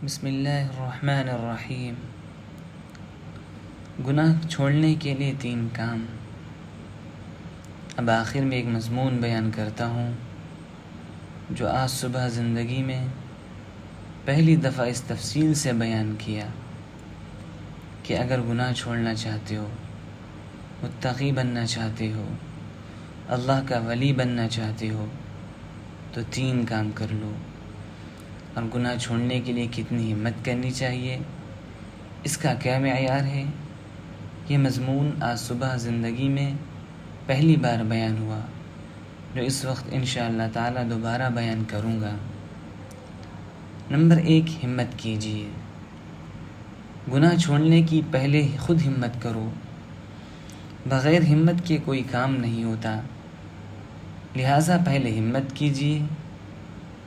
بسم اللہ الرحمن الرحیم۔ گناہ چھوڑنے کے لیے 3 کام۔ اب آخر میں ایک مضمون بیان کرتا ہوں جو آج صبح زندگی میں پہلی دفعہ اس تفصیل سے بیان کیا کہ اگر گناہ چھوڑنا چاہتے ہو، متقی بننا چاہتے ہو، اللہ کا ولی بننا چاہتے ہو تو 3 کام کر لو۔ اور گناہ چھوڑنے کے لیے کتنی ہمت کرنی چاہیے، اس کا کیا معیار ہے، یہ مضمون آج صبح زندگی میں پہلی بار بیان ہوا، جو اس وقت انشاءاللہ تعالی دوبارہ بیان کروں گا۔ نمبر 1، ہمت کیجیے۔ گناہ چھوڑنے کی پہلے خود ہمت کرو۔ بغیر ہمت کے کوئی کام نہیں ہوتا، لہٰذا پہلے ہمت کیجیے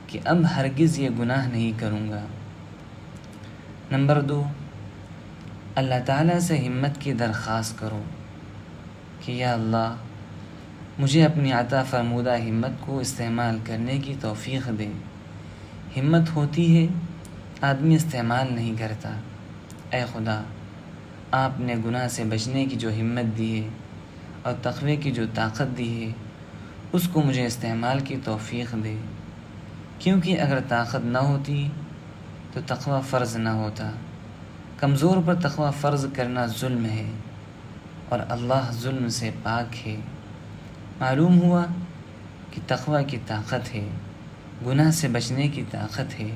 کہ اب ہرگز یہ گناہ نہیں کروں گا۔ نمبر 2، اللہ تعالیٰ سے ہمت کی درخواست کرو کہ یا اللہ مجھے اپنی عطا فرمودہ ہمت کو استعمال کرنے کی توفیق دے۔ ہمت ہوتی ہے، آدمی استعمال نہیں کرتا۔ اے خدا، آپ نے گناہ سے بچنے کی جو ہمت دی ہے اور تقوی کی جو طاقت دی ہے، اس کو مجھے استعمال کی توفیق دے، کیونکہ اگر طاقت نہ ہوتی تو تقوی فرض نہ ہوتا۔ کمزور پر تقوی فرض کرنا ظلم ہے، اور اللہ ظلم سے پاک ہے۔ معلوم ہوا کہ تقوی کی طاقت ہے، گناہ سے بچنے کی طاقت ہے،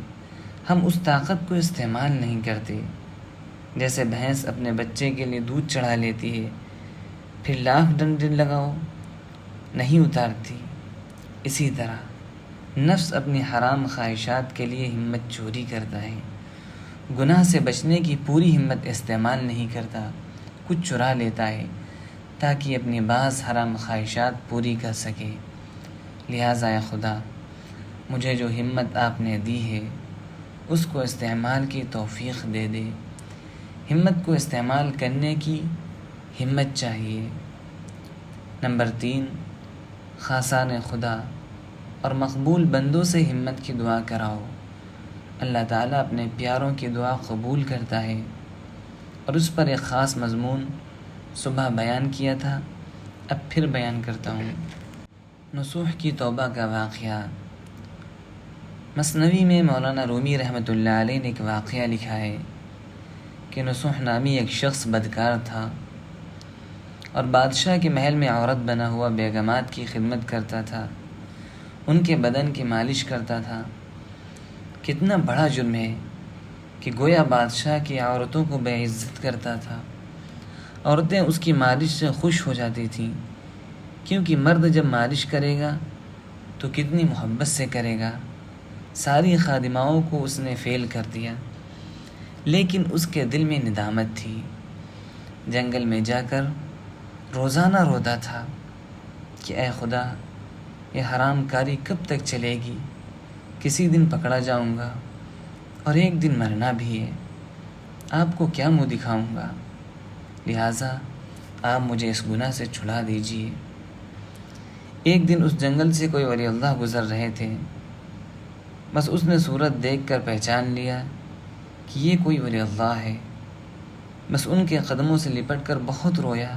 ہم اس طاقت کو استعمال نہیں کرتے۔ جیسے بھینس اپنے بچے کے لیے دودھ چڑھا لیتی ہے، پھر لاکھ ڈنڈے لگاؤ نہیں اتارتی، اسی طرح نفس اپنی حرام خواہشات کے لیے ہمت چوری کرتا ہے، گناہ سے بچنے کی پوری ہمت استعمال نہیں کرتا، کچھ چرا لیتا ہے تاکہ اپنی بعض حرام خواہشات پوری کر سکے۔ لہٰذا اے خدا، مجھے جو ہمت آپ نے دی ہے اس کو استعمال کی توفیق دے دے۔ ہمت کو استعمال کرنے کی ہمت چاہیے۔ نمبر 3، خاصان خدا اور مقبول بندوں سے ہمت کی دعا کراؤ۔ اللہ تعالیٰ اپنے پیاروں کی دعا قبول کرتا ہے، اور اس پر ایک خاص مضمون صبح بیان کیا تھا، اب پھر بیان کرتا ہوں۔ نصوح کی توبہ کا واقعہ۔ مثنوی میں مولانا رومی رحمۃ اللہ علیہ نے ایک واقعہ لکھا ہے کہ نصوح نامی ایک شخص بدکار تھا اور بادشاہ کے محل میں عورت بنا ہوا بیگمات کی خدمت کرتا تھا، ان کے بدن کی مالش کرتا تھا۔ کتنا بڑا جرم ہے کہ گویا بادشاہ کی عورتوں کو بے عزت کرتا تھا۔ عورتیں اس کی مالش سے خوش ہو جاتی تھیں، کیونکہ مرد جب مالش کرے گا تو کتنی محبت سے کرے گا۔ ساری خادماؤں کو اس نے فیل کر دیا، لیکن اس کے دل میں ندامت تھی۔ جنگل میں جا کر روزانہ روتا تھا کہ اے خدا، یہ حرام کاری کب تک چلے گی؟ کسی دن پکڑا جاؤں گا اور ایک دن مرنا بھی ہے، آپ کو کیا منہ دکھاؤں گا؟ لہٰذا آپ مجھے اس گناہ سے چھڑا دیجیے۔ ایک دن اس جنگل سے کوئی ولی اللہ گزر رہے تھے، بس اس نے صورت دیکھ کر پہچان لیا کہ یہ کوئی ولی اللہ ہے۔ بس ان کے قدموں سے لپٹ کر بہت رویا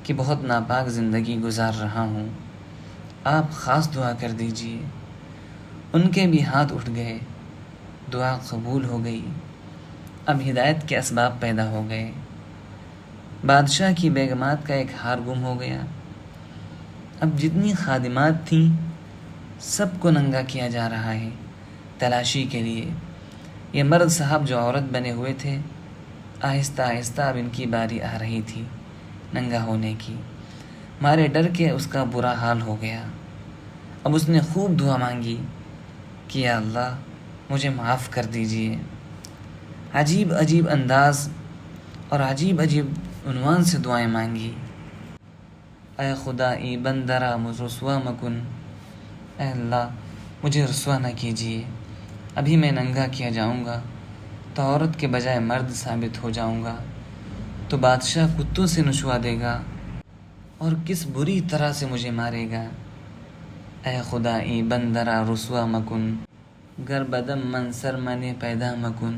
کہ بہت ناپاک زندگی گزار رہا ہوں، آپ خاص دعا کر دیجیے۔ ان کے بھی ہاتھ اٹھ گئے، دعا قبول ہو گئی، اب ہدایت کے اسباب پیدا ہو گئے۔ بادشاہ کی بیگمات کا ایک ہار گم ہو گیا۔ اب جتنی خادمات تھیں سب کو ننگا کیا جا رہا ہے تلاشی کے لیے۔ یہ مرد صاحب جو عورت بنے ہوئے تھے، آہستہ آہستہ اب ان کی باری آ رہی تھی ننگا ہونے کی۔ مارے ڈر کے اس کا برا حال ہو گیا۔ اب اس نے خوب دعا مانگی کہ یا اللہ مجھے معاف کر دیجیے۔ عجیب عجیب انداز اور عجیب عجیب عنوان سے دعائیں مانگی۔ اے خدا ای بندرا مجھ رسوا مکن، اے اللہ مجھے رسوا نہ کیجیے، ابھی میں ننگا کیا جاؤں گا تو عورت کے بجائے مرد ثابت ہو جاؤں گا، تو بادشاہ کتوں سے نشوا دے گا اور کس بری طرح سے مجھے مارے گا۔ اے خدا ای بندرا رسوا مکن، گر بدم منصر من پیدا مکن،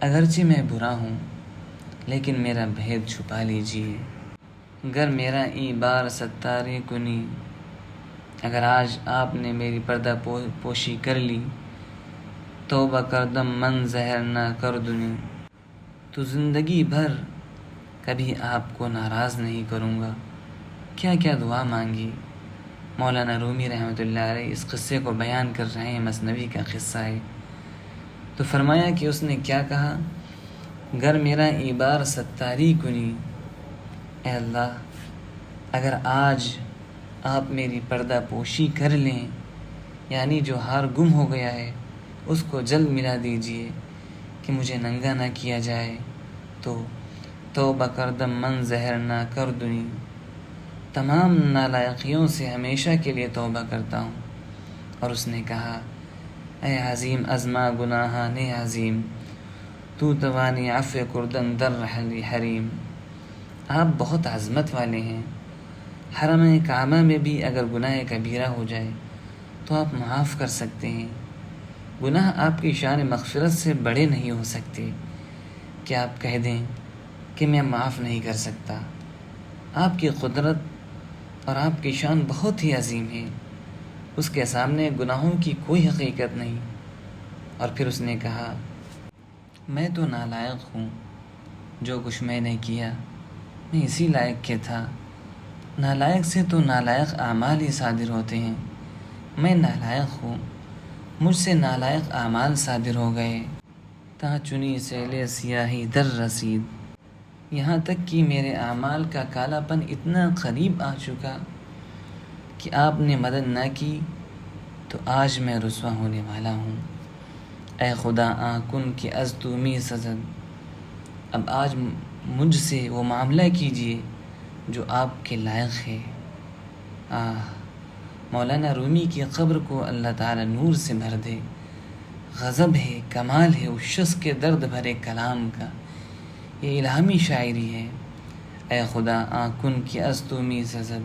اگرچہ میں برا ہوں لیکن میرا بھید چھپا لیجیے۔ گر میرا ای بار ستاری کنی، اگر آج آپ نے میری پردہ پوشی کر لی، توبہ کردم من زہر نہ کردنی، تو زندگی بھر کبھی آپ کو ناراض نہیں کروں گا۔ کیا کیا دعا مانگی۔ مولانا رومی رحمۃ اللہ علیہ اس قصے کو بیان کر رہے ہیں، مثنوی کا قصہ ہے۔ تو فرمایا کہ اس نے کیا کہا، گر میرا ای بار ستاری کنی، اے اللہ اگر آج آپ میری پردہ پوشی کر لیں، یعنی جو ہار گم ہو گیا ہے اس کو جلد ملا دیجئے کہ مجھے ننگا نہ کیا جائے، تو توبہ کردم من زہر نہ کردنی، تمام نالائقیوں سے ہمیشہ کے لیے توبہ کرتا ہوں۔ اور اس نے کہا، اے عظیم ازما گناہان عظیم، تو توانی عفو کردن در رحل حریم، آپ بہت عظمت والے ہیں، حرم کعبہ میں بھی اگر گناہ کبیرہ ہو جائے تو آپ معاف کر سکتے ہیں۔ گناہ آپ کی شان مغفرت سے بڑے نہیں ہو سکتے کہ آپ کہہ دیں کہ میں معاف نہیں کر سکتا۔ آپ کی قدرت اور آپ کی شان بہت ہی عظیم ہے، اس کے سامنے گناہوں کی کوئی حقیقت نہیں۔ اور پھر اس نے کہا، میں تو نالائق ہوں، جو کچھ میں نے کیا میں اسی لائق کے تھا، نالائق سے تو نالائق اعمال ہی صادر ہوتے ہیں، میں نالائق ہوں، مجھ سے نالائق اعمال صادر ہو گئے۔ تا چنی سیل سیاہی در رسید، یہاں تک کہ میرے اعمال کا کالا پن اتنا قریب آ چکا کہ آپ نے مدد نہ کی تو آج میں رسوا ہونے والا ہوں۔ اے خدا کن کہ از تو می سزد، اب آج مجھ سے وہ معاملہ کیجیے جو آپ کے لائق ہے۔ مولانا رومی کی قبر کو اللہ تعالی نور سے بھر دے۔ غضب ہے، کمال ہے اس شخص کے درد بھرے کلام کا، یہ الہامی شاعری ہے۔ اے خدا کن کہ از تو می سزد،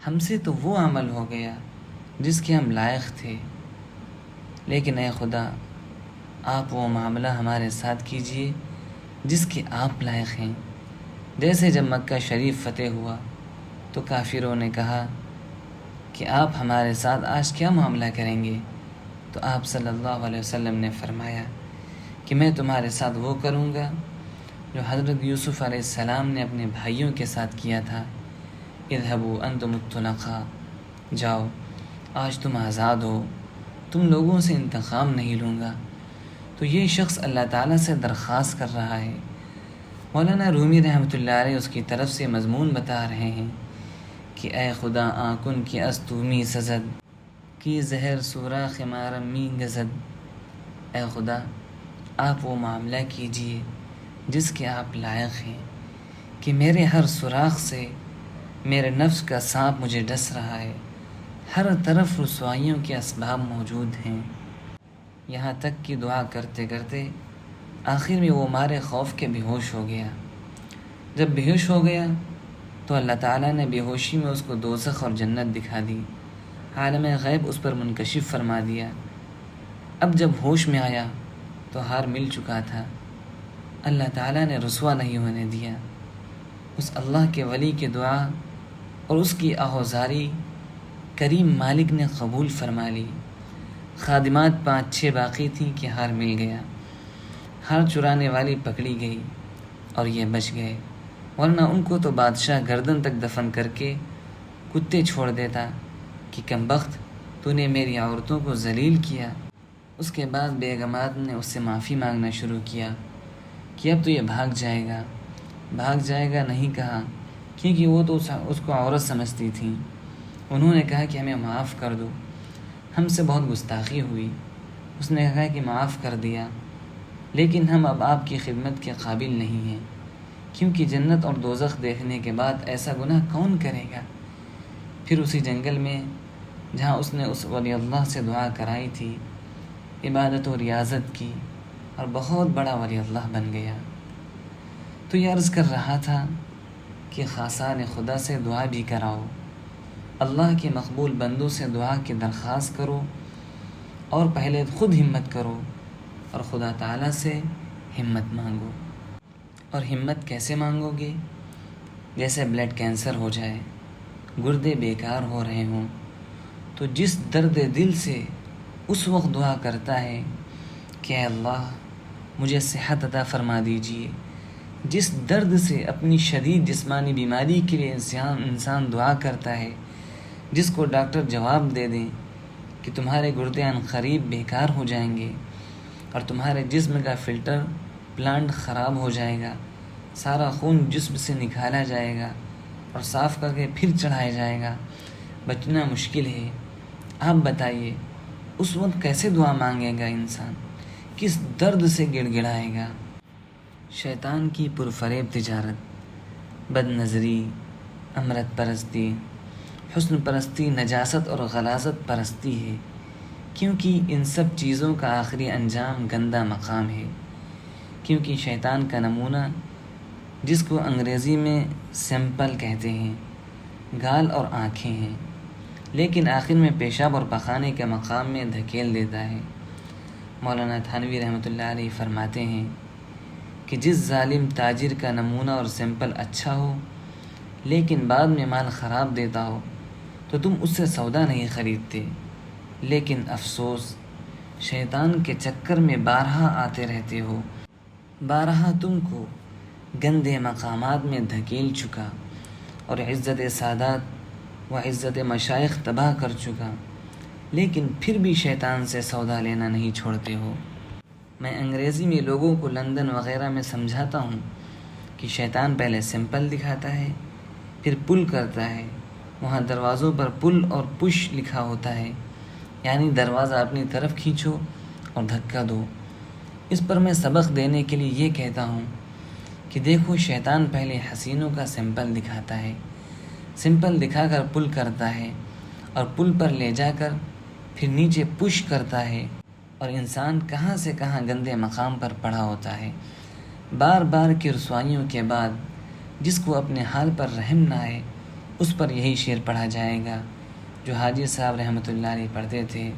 ہم سے تو وہ عمل ہو گیا جس کے ہم لائق تھے، لیکن اے خدا آپ وہ معاملہ ہمارے ساتھ کیجئے جس کے آپ لائق ہیں۔ جیسے جب مکہ شریف فتح ہوا تو کافروں نے کہا کہ آپ ہمارے ساتھ آج کیا معاملہ کریں گے، تو آپ صلی اللہ علیہ وسلم نے فرمایا کہ میں تمہارے ساتھ وہ کروں گا جو حضرت یوسف علیہ السلام نے اپنے بھائیوں کے ساتھ کیا تھا، اذهبوا انتم الطلقاء، جاؤ آج تم آزاد ہو، تم لوگوں سے انتقام نہیں لوں گا۔ تو یہ شخص اللہ تعالیٰ سے درخواست کر رہا ہے۔ مولانا رومی رحمۃ اللہ علیہ اس کی طرف سے مضمون بتا رہے ہیں کہ اے خدا کن کہ از تو می سزد، کی زہر سوراخ مارم می گزد، اے خدا آپ وہ معاملہ کیجئے جس کے آپ لائق ہیں کہ میرے ہر سوراخ سے میرے نفس کا سانپ مجھے ڈس رہا ہے، ہر طرف رسوائیوں کے اسباب موجود ہیں۔ یہاں تک کہ دعا کرتے کرتے آخر میں وہ مارے خوف کے بے ہوش ہو گیا۔ جب بے ہوش ہو گیا تو اللہ تعالیٰ نے بے ہوشی میں اس کو دوزخ اور جنت دکھا دی، عالم غیب اس پر منکشف فرما دیا۔ اب جب ہوش میں آیا تو ہار مل چکا تھا، اللہ تعالیٰ نے رسوا نہیں ہونے دیا۔ اس اللہ کے ولی کی دعا اور اس کی آہوزاری کریم مالک نے قبول فرما لی۔ خادمات 5-6 باقی تھیں کہ ہار مل گیا، ہار چرانے والی پکڑی گئی اور یہ بچ گئے، ورنہ ان کو تو بادشاہ گردن تک دفن کر کے کتے چھوڑ دیتا کہ کم بخت تو نے میری عورتوں کو ذلیل کیا۔ اس کے بعد بیگمات نے اس سے معافی مانگنا شروع کیا کہ اب تو یہ بھاگ جائے گا نہیں کہا، کیونکہ وہ تو اس کو عورت سمجھتی تھیں۔ انہوں نے کہا کہ ہمیں معاف کر دو، ہم سے بہت گستاخی ہوئی۔ اس نے کہا کہ معاف کر دیا، لیکن ہم اب آپ کی خدمت کے قابل نہیں ہیں، کیونکہ جنت اور دوزخ دیکھنے کے بعد ایسا گناہ کون کرے گا۔ پھر اسی جنگل میں جہاں اس نے اس ولی اللہ سے دعا کرائی تھی، عبادت و ریاضت کی اور بہت بڑا ولی اللہ بن گیا۔ تو یہ عرض کر رہا تھا کہ خاصان خدا سے دعا بھی کراؤ، اللہ کے مقبول بندوں سے دعا کی درخواست کرو، اور پہلے خود ہمت کرو اور خدا تعالیٰ سے ہمت مانگو۔ اور ہمت کیسے مانگو گے؟ جیسے بلڈ کینسر ہو جائے، گردے بیکار ہو رہے ہوں، تو جس درد دل سے اس وقت دعا کرتا ہے کہ اے اللہ مجھے صحت عطا فرما دیجیے، جس درد سے اپنی شدید جسمانی بیماری کے لیے انسان دعا کرتا ہے، جس کو ڈاکٹر جواب دے دیں کہ تمہارے گردے عنقریب بیکار ہو جائیں گے اور تمہارے جسم کا فلٹر پلانٹ خراب ہو جائے گا، سارا خون جسم سے نکالا جائے گا اور صاف کر کے پھر چڑھایا جائے گا، بچنا مشکل ہے۔ آپ بتائیے اس وقت کیسے دعا مانگے گا انسان؟ کس درد سے گڑ گڑائے گا؟ شیطان کی پرفریب تجارت، بد نظری، امرت پرستی، حسن پرستی نجاست اور غلاظت پرستی ہے، کیونکہ ان سب چیزوں کا آخری انجام گندہ مقام ہے۔ کیونکہ شیطان کا نمونہ، جس کو انگریزی میں سیمپل کہتے ہیں، گال اور آنکھیں ہیں، لیکن آخر میں پیشاب اور پخانے کے مقام میں دھکیل دیتا ہے۔ مولانا تھانوی رحمۃ اللہ علیہ فرماتے ہیں کہ جس ظالم تاجر کا نمونہ اور سیمپل اچھا ہو لیکن بعد میں مال خراب دیتا ہو تو تم اس سے سودا نہیں خریدتے، لیکن افسوس شیطان کے چکر میں بارہا آتے رہتے ہو، بارہا تم کو گندے مقامات میں دھکیل چکا اور عزت سادات و عزت مشائخ تباہ کر چکا، لیکن پھر بھی شیطان سے سودا لینا نہیں چھوڑتے ہو۔ میں انگریزی میں لوگوں کو لندن وغیرہ میں سمجھاتا ہوں کہ شیطان پہلے سمپل دکھاتا ہے، پھر پل کرتا ہے، وہاں دروازوں پر پل اور پش لکھا ہوتا ہے، یعنی دروازہ اپنی طرف کھینچو اور دھکا دو۔ اس پر میں سبق دینے کے لیے یہ کہتا ہوں کہ دیکھو شیطان پہلے حسینوں کا سمپل دکھاتا ہے، سمپل دکھا کر پل کرتا ہے اور پل پر لے جا کر پھر نیچے پش کرتا ہے، اور انسان کہاں سے کہاں گندے مقام پر پڑا ہوتا ہے۔ بار بار کی رسوائیوں کے بعد جس کو اپنے حال پر رحم نہ آئے اس پر یہی شعر پڑھا جائے گا جو حاجی صاحب رحمۃ اللہ علیہ پڑھتے تھے: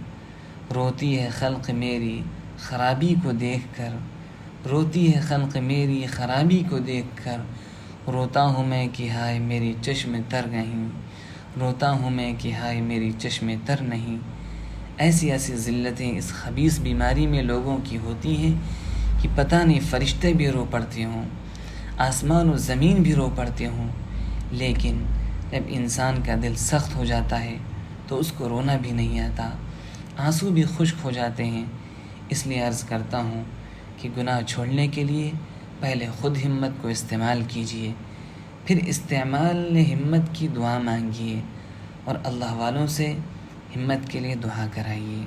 روتی ہے خلق میری خرابی کو دیکھ کر، روتی ہے خلق میری خرابی کو دیکھ کر، روتا ہوں میں کہ ہائے میری چشم تر نہیں، روتا ہوں میں کہ ہائے میری چشم تر نہیں۔ ایسی ایسی ذلتیں اس خبیث بیماری میں لوگوں کی ہوتی ہیں کہ پتہ نہیں فرشتے بھی رو پڑتے ہوں، آسمان و زمین بھی رو پڑتے ہوں، لیکن جب انسان کا دل سخت ہو جاتا ہے تو اس کو رونا بھی نہیں آتا، آنسو بھی خشک ہو جاتے ہیں۔ اس لیے عرض کرتا ہوں کہ گناہ چھوڑنے کے لیے پہلے خود ہمت کو استعمال کیجیے، پھر استعمال ہمت کی دعا مانگیے اور اللہ والوں سے ہمت کے لیے دعا کرائیے۔